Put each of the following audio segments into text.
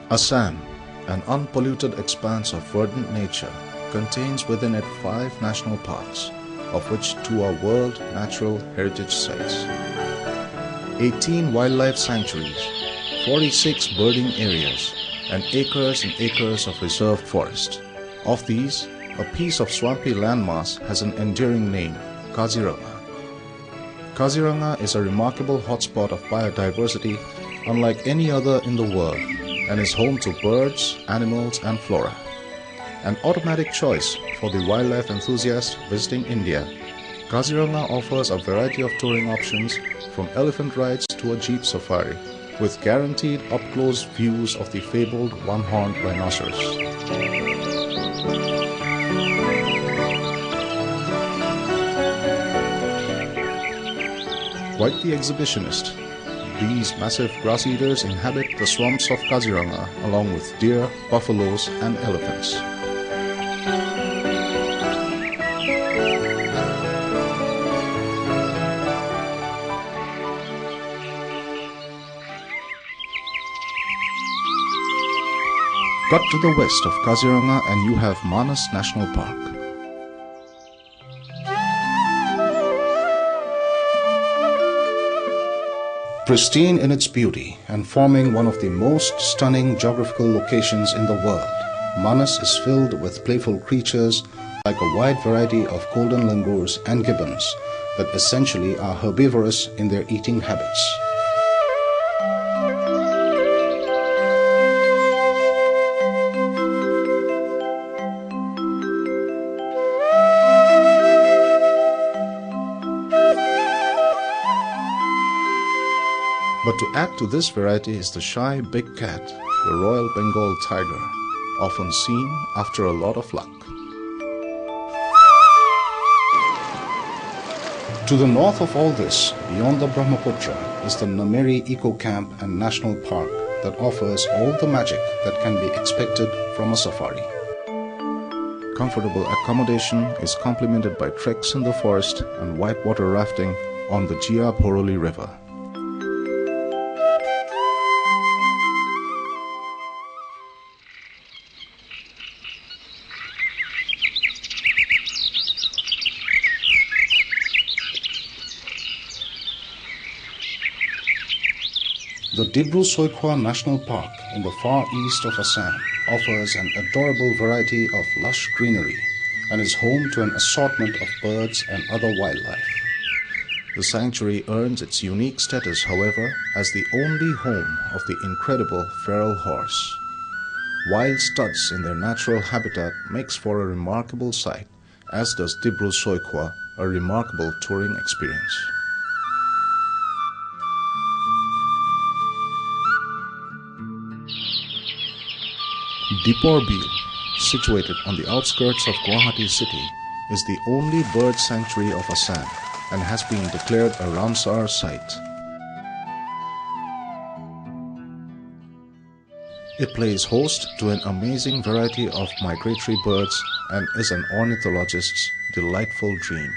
Assam, an unpolluted expanse of verdant nature, contains within it 5 national parks, of which 2 are World Natural Heritage Sites, 18 wildlife sanctuaries, 46 birding areas, and acres of reserved forest. Of these, a piece of swampy landmass has an enduring name, Kaziranga. Kaziranga is a remarkable hotspot of biodiversity unlike any other in the world, and is home to birds, animals, and flora. An automatic choice for the wildlife enthusiast visiting India, Kaziranga offers a variety of touring options from elephant rides to a jeep safari, with guaranteed up-close views of the fabled one-horned rhinoceros. Quite the exhibitionist, these massive grass eaters inhabit the swamps of Kaziranga along with deer, buffaloes, and elephants. Cut to the west of Kaziranga and you have Manas National Park. Pristine in its beauty and forming one of the most stunning geographical locations in the world, Manas is filled with playful creatures like a wide variety of golden langurs and gibbons that essentially are herbivorous in their eating habits. But to add to this variety is the shy big cat, the Royal Bengal tiger, often seen after a lot of luck. To the north of all this, beyond the Brahmaputra, is the Nameri Eco Camp and National Park that offers all the magic that can be expected from a safari. Comfortable accommodation is complemented by treks in the forest and whitewater rafting on the Jia Bhoroli River. The Dibru-Soikhwa National Park in the far east of Assam offers an adorable variety of lush greenery and is home to an assortment of birds and other wildlife. The sanctuary earns its unique status, however, as the only home of the incredible feral horse. Wild studs in their natural habitat makes for a remarkable sight, as does Dibru-Soikhwa, a remarkable touring experience. Deepor Biel, situated on the outskirts of Guwahati city, is the only bird sanctuary of Assam and has been declared a Ramsar site. It plays host to an amazing variety of migratory birds and is an ornithologist's delightful dream.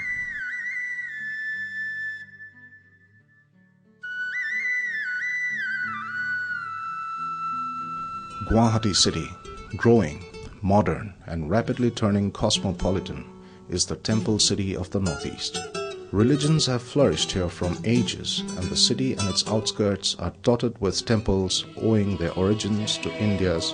Guwahati city, growing, modern, and rapidly turning cosmopolitan, is the temple city of the Northeast. Religions have flourished here from ages, and the city and its outskirts are dotted with temples owing their origins to India's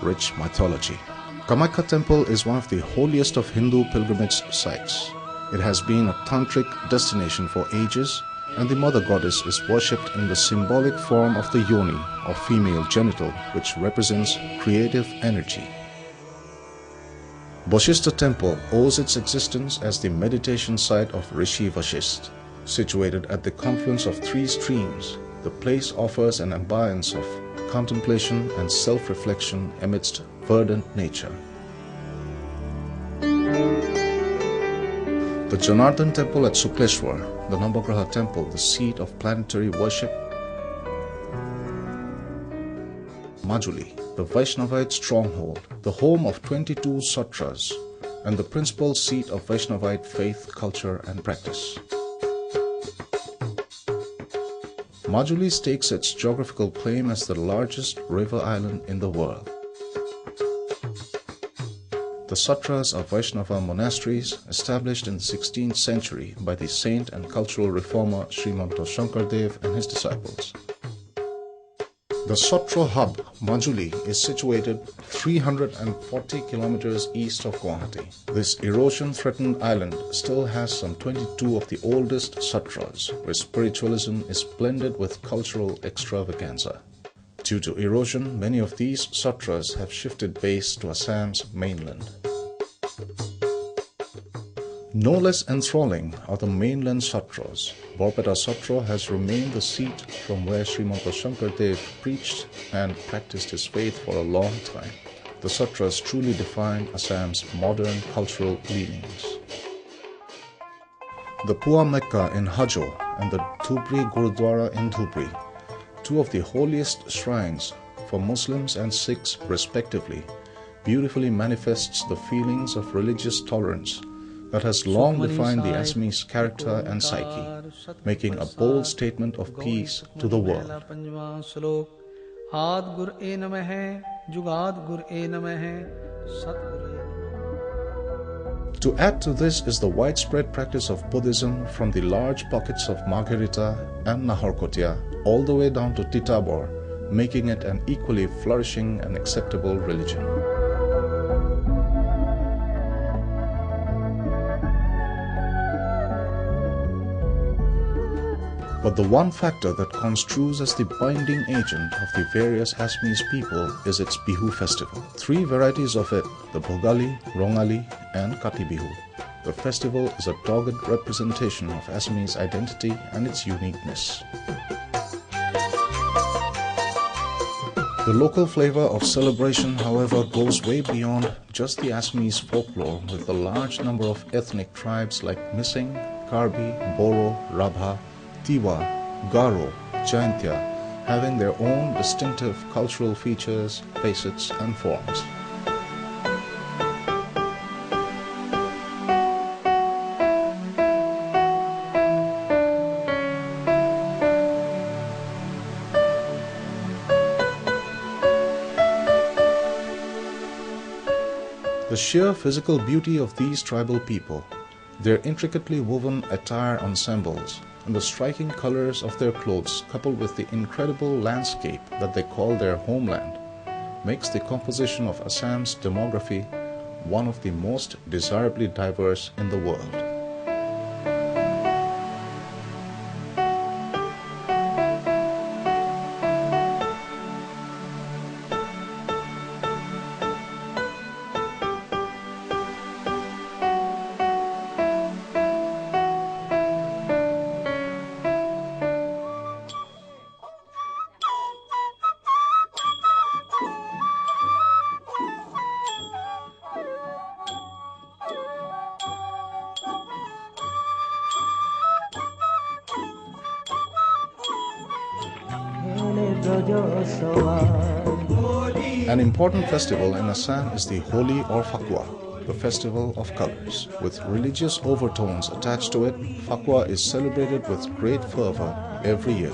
rich mythology. Kamakhya Temple is one of the holiest of Hindu pilgrimage sites. It has been a tantric destination for ages, and the mother goddess is worshipped in the symbolic form of the yoni, or female genital, which represents creative energy. Vashishta Temple owes its existence as the meditation site of Rishi Vashist. Situated at the confluence of 3 streams, the place offers an ambience of contemplation and self-reflection amidst verdant nature. The Janardhan Temple at Sukleshwar, the Navagraha Temple, the seat of planetary worship. Majuli, the Vaishnavite stronghold, the home of 22 Satras, and the principal seat of Vaishnavite faith, culture, and practice. Majuli stakes its geographical claim as the largest river island in the world. The Satras are Vaishnava monasteries established in the 16th century by the saint and cultural reformer Srimanta Shankardev and his disciples. The Satra hub, Majuli, is situated 340 kilometers east of Guwahati. This erosion-threatened island still has some 22 of the oldest satras, where spiritualism is blended with cultural extravaganza. Due to erosion, many of these satras have shifted base to Assam's mainland. No less enthralling are the mainland satras. Borpeta Satra has remained the seat from where Srimanta Shankardev preached and practiced his faith for a long time. The satras truly define Assam's modern cultural leanings. The Pua Mecca in Hajo and the Dhubri Gurudwara in Dhubri, two of the holiest shrines for Muslims and Sikhs respectively, beautifully manifests the feelings of religious tolerance that has long defined the Assamese character and psyche, making a bold statement of peace to the world. To add to this is the widespread practice of Buddhism from the large pockets of Margherita and Naharkotia all the way down to Titabor, making it an equally flourishing and acceptable religion. But the one factor that construes as the binding agent of the various Assamese people is its Bihu festival. Three varieties of it, the Bhogali, Rongali and Kati Bihu. The festival is a dogged representation of Assamese identity and its uniqueness. The local flavor of celebration, however, goes way beyond just the Assamese folklore, with a large number of ethnic tribes like Mising, Karbi, Boro, Rabha, Tiwa, Garo, Jaintia having their own distinctive cultural features, facets and forms. The sheer physical beauty of these tribal people, their intricately woven attire ensembles, and the striking colors of their clothes, coupled with the incredible landscape that they call their homeland, makes the composition of Assam's demography one of the most desirably diverse in the world. An important festival in Assam is the Holi or Phakwa, the festival of colors. With religious overtones attached to it, Phakwa is celebrated with great fervor every year.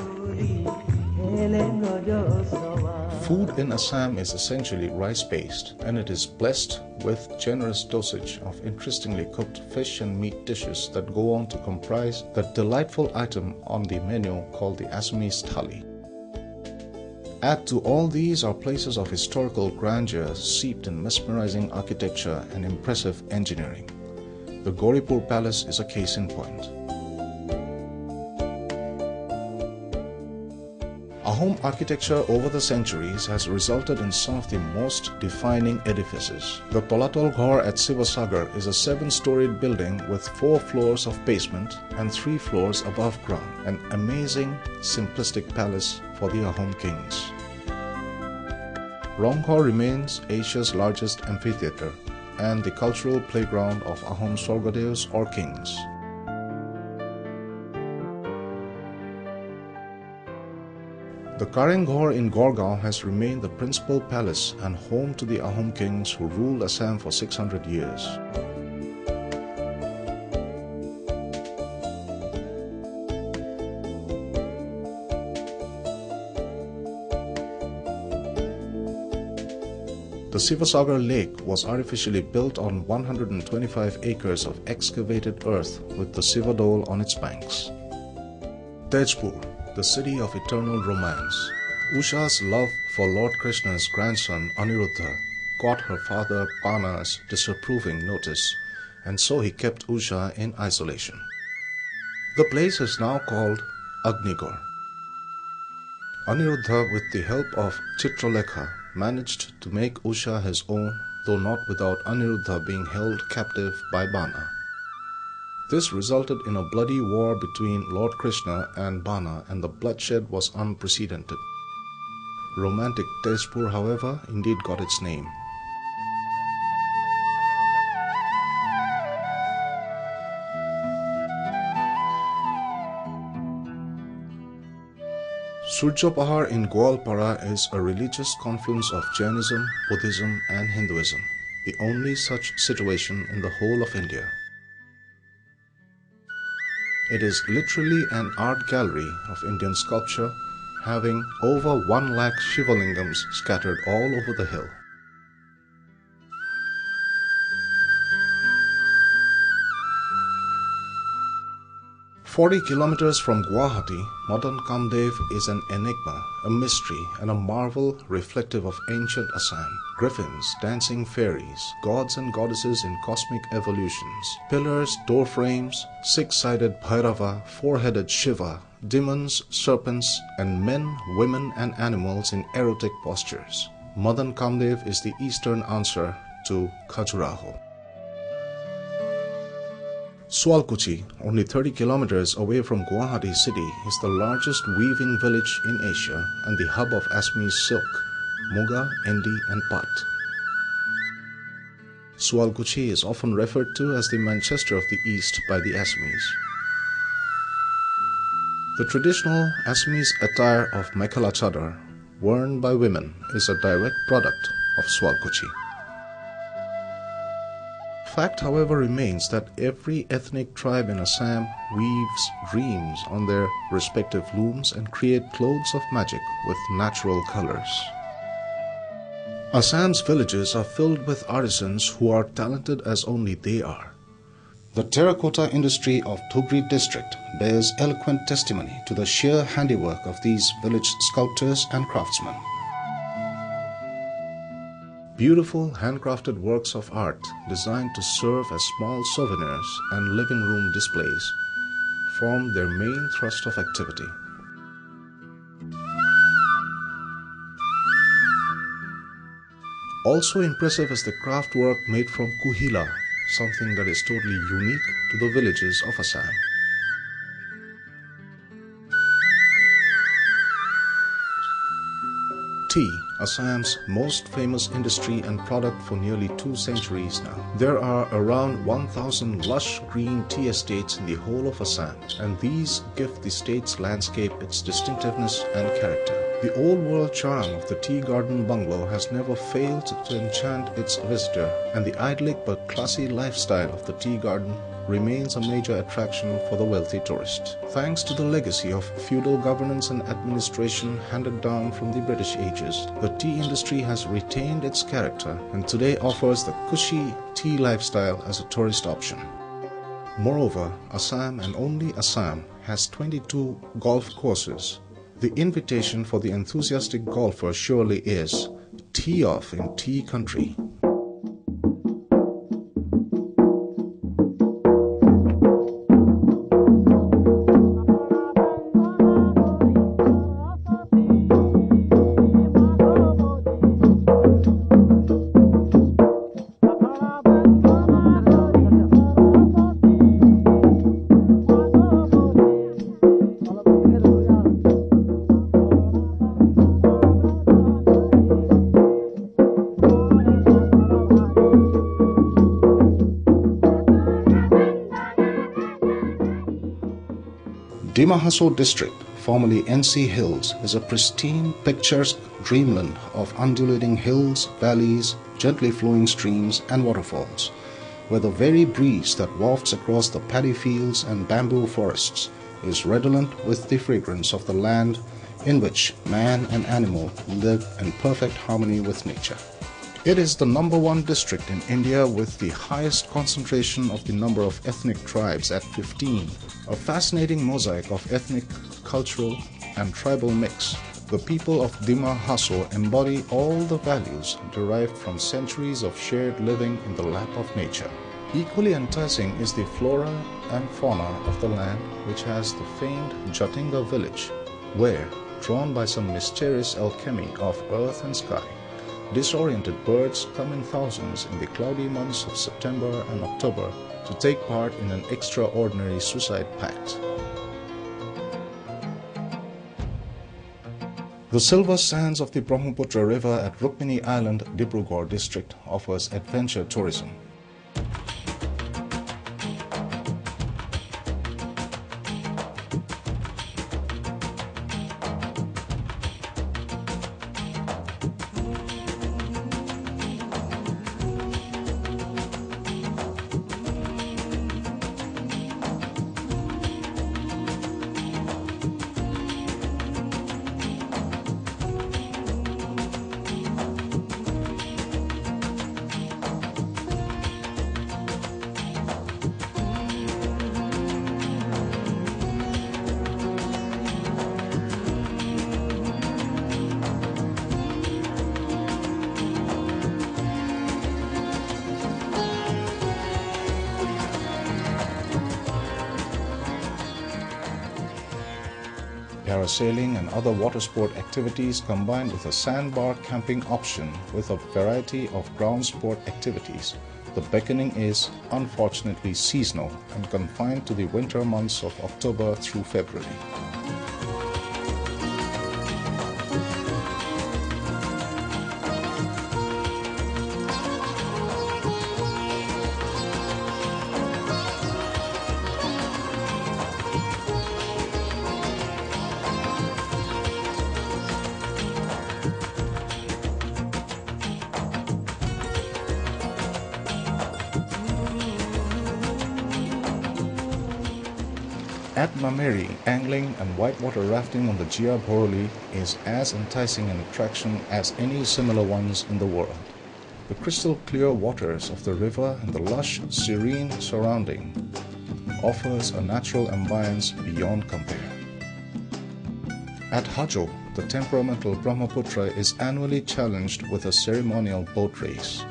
Food in Assam is essentially rice-based, and it is blessed with generous dosage of interestingly cooked fish and meat dishes that go on to comprise that delightful item on the menu called the Assamese thali. Add to all these are places of historical grandeur steeped in mesmerizing architecture and impressive engineering. The Gauripur Palace is a case in point. Ahom architecture over the centuries has resulted in some of the most defining edifices. The Tolatol Ghor at Sivasagar is a 7-storied building with 4 floors of basement and 3 floors above ground, an amazing, simplistic palace for the Ahom kings. Ronghor remains Asia's largest amphitheatre and the cultural playground of Ahom Swargadevs or kings. The Karenghor in Gorgaon has remained the principal palace and home to the Ahom kings who ruled Assam for 600 years. The Sivasagar Lake was artificially built on 125 acres of excavated earth with the Sivadole on its banks. Tejpur, the city of eternal romance. Usha's love for Lord Krishna's grandson Aniruddha caught her father Bana's disapproving notice, and so he kept Usha in isolation. The place is now called Agnigar. Aniruddha, with the help of Chitralekha, managed to make Usha his own, though not without Aniruddha being held captive by Bana. This resulted in a bloody war between Lord Krishna and Bana, and the bloodshed was unprecedented. Romantic Tejpur, however, indeed got its name. Surja Pahar in Gwalpara is a religious confluence of Jainism, Buddhism and Hinduism, the only such situation in the whole of India. It is literally an art gallery of Indian sculpture, having over 1 lakh Shivalingams scattered all over the hill. 40 kilometers from Guwahati, Madan Kamdev is an enigma, a mystery and a marvel reflective of ancient Assam. Griffins, dancing fairies, gods and goddesses in cosmic evolutions, pillars, door frames, six-sided Bhairava, four-headed Shiva, demons, serpents, and men, women and animals in erotic postures. Madan Kamdev is the eastern answer to Khajuraho. Swalkuchi, only 30 kilometers away from Guwahati city, is the largest weaving village in Asia and the hub of Assamese silk, muga, endi and pat. Swalkuchi is often referred to as the Manchester of the East by the Assamese. The traditional Assamese attire of Mekhala Chadar, worn by women, is a direct product of Swalkuchi. Fact, however, remains that every ethnic tribe in Assam weaves dreams on their respective looms and create clothes of magic with natural colors. Assam's villages are filled with artisans who are talented as only they are. The terracotta industry of Dhugri district bears eloquent testimony to the sheer handiwork of these village sculptors and craftsmen. Beautiful handcrafted works of art designed to serve as small souvenirs and living room displays form their main thrust of activity. Also impressive is the craft work made from kuhila, something that is totally unique to the villages of Assam. Tea, Assam's most famous industry and product for nearly 2 centuries now. There are around 1,000 lush green tea estates in the whole of Assam, and these give the state's landscape its distinctiveness and character. The old-world charm of the tea garden bungalow has never failed to enchant its visitor, and the idyllic but classy lifestyle of the tea garden remains a major attraction for the wealthy tourist. Thanks to the legacy of feudal governance and administration handed down from the British ages, the tea industry has retained its character and today offers the cushy tea lifestyle as a tourist option. Moreover, Assam and only Assam has 22 golf courses. The invitation for the enthusiastic golfer surely is tee off in tea country. Dimahaso district, formerly NC Hills, is a pristine, picturesque dreamland of undulating hills, valleys, gently flowing streams and waterfalls, where the very breeze that wafts across the paddy fields and bamboo forests is redolent with the fragrance of the land in which man and animal live in perfect harmony with nature. It is the #1 district in India with the highest concentration of the number of ethnic tribes at 15, a fascinating mosaic of ethnic, cultural, and tribal mix. The people of Dima Hasso embody all the values derived from centuries of shared living in the lap of nature. Equally enticing is the flora and fauna of the land, which has the famed Jatinga village, where, drawn by some mysterious alchemy of earth and sky, disoriented birds come in thousands in the cloudy months of September and October to take part in an extraordinary suicide pact. The silver sands of the Brahmaputra River at Rukmini Island, Dibrugarh district offers adventure tourism. Parasailing and other water sport activities combined with a sandbar camping option with a variety of ground sport activities. The beckoning is, unfortunately, seasonal and confined to the winter months of October through February. At Mameri, angling and whitewater rafting on the Jia Bhoroli is as enticing an attraction as any similar ones in the world. The crystal clear waters of the river and the lush, serene surrounding offers a natural ambience beyond compare. At Hajo, the temperamental Brahmaputra is annually challenged with a ceremonial boat race.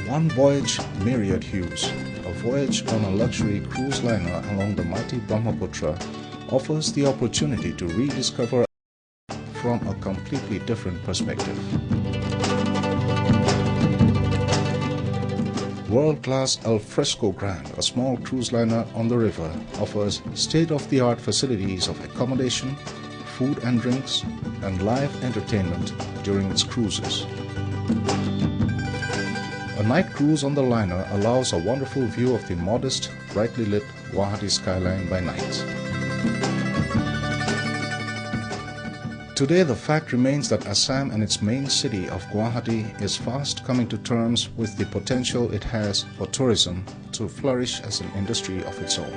One voyage, myriad hues. A voyage on a luxury cruise liner along the mighty Brahmaputra offers the opportunity to rediscover from a completely different perspective. World-class Al Fresco Grand, a small cruise liner on the river, offers state-of-the-art facilities of accommodation, food and drinks, and live entertainment during its cruises. A night cruise on the liner allows a wonderful view of the modest, brightly lit Guwahati skyline by night. Today, the fact remains that Assam and its main city of Guwahati is fast coming to terms with the potential it has for tourism to flourish as an industry of its own.